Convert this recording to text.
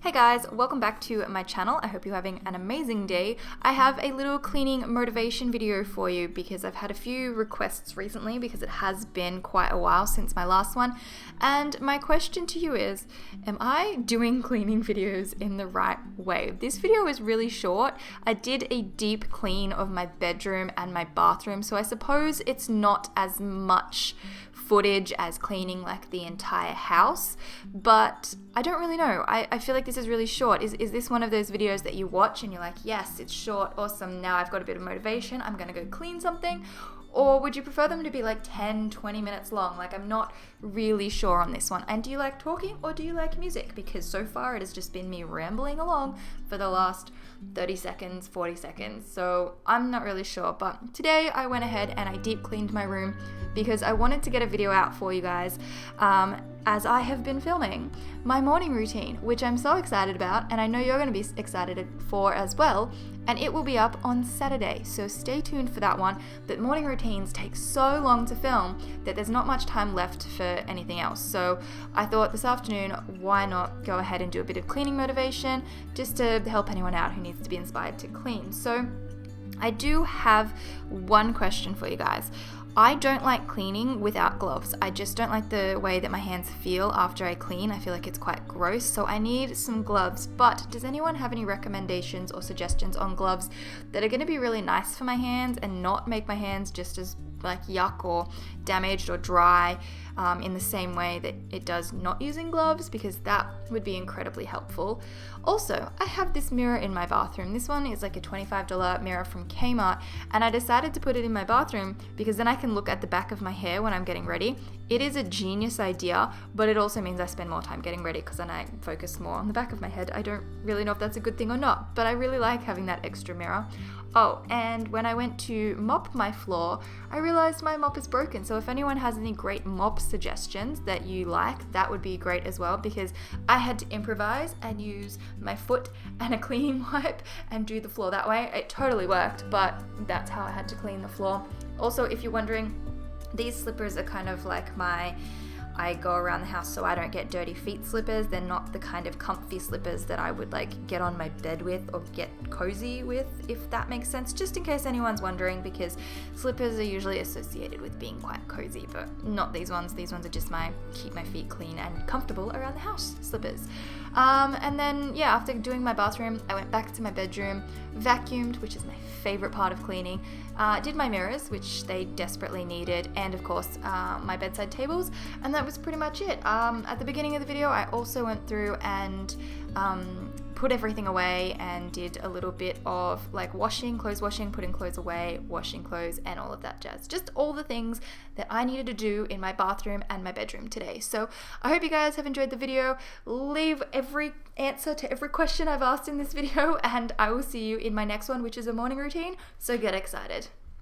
Hey guys, welcome back to my channel. I hope you're having an amazing day. I have a little cleaning motivation video for you because I've had a few requests recently because it has been quite a while since my last one. And my question to you is, am I doing cleaning videos in the right way? This video is really short. I did a deep clean of my bedroom and my bathroom, so I suppose it's not as much footage as cleaning like the entire house, but I don't really know. I feel like this is really short. Is this one of those videos that you watch and you're like, yes, it's short, awesome, now I've got a bit of motivation, I'm gonna go clean something? Or would you prefer them to be like 10, 20 minutes long? Like, I'm not really sure on this one. And do you like talking or do you like music? Because so far it has just been me rambling along for the last 30 seconds, 40 seconds. So I'm not really sure. But today I went ahead and I deep cleaned my room because I wanted to get a video out for you guys as I have been filming my morning routine, which I'm so excited about, and I know you're going to be excited for as well, and it will be up on Saturday, so stay tuned for that one. But morning routines take so long to film that there's not much time left for anything else, so I thought this afternoon, why not go ahead and do a bit of cleaning motivation just to help anyone out who needs to be inspired to clean. So I do have one question for you guys. I don't like cleaning without gloves. I just don't like the way that my hands feel after I clean. I feel like it's quite gross, so I need some gloves. But does anyone have any recommendations or suggestions on gloves that are going to be really nice for my hands and not make my hands just as like yuck or damaged or dry in the same way that it does not using gloves, because that would be incredibly helpful. Also, I have this mirror in my bathroom. This one is like a $25 mirror from Kmart, and I decided to put it in my bathroom because then I can look at the back of my hair when I'm getting ready. It is a genius idea, but it also means I spend more time getting ready because then I focus more on the back of my head. I don't really know if that's a good thing or not, but I really like having that extra mirror. Oh, and when I went to mop my floor, I realized my mop is broken. So if anyone has any great mop suggestions that you like, that would be great as well, because I had to improvise and use my foot and a cleaning wipe and do the floor that way. It totally worked, but that's how I had to clean the floor. Also, if you're wondering, these slippers are kind of like I go around the house so I don't get dirty feet slippers. They're not the kind of comfy slippers that I would like get on my bed with or get cozy with, if that makes sense, just in case anyone's wondering, because slippers are usually associated with being quite cozy, but not these ones. These ones are just my keep my feet clean and comfortable around the house slippers. And then yeah, after doing my bathroom, I went back to my bedroom, vacuumed, which is my favorite part of cleaning, did my mirrors, which they desperately needed, and of course my bedside tables, and that was pretty much it. At the beginning of the video, I also went through and put everything away and did a little bit of like washing, clothes washing, putting clothes away, washing clothes, and all of that jazz. Just all the things that I needed to do in my bathroom and my bedroom today. So I hope you guys have enjoyed the video. Leave every answer to every question I've asked in this video, and I will see you in my next one, which is a morning routine. So get excited.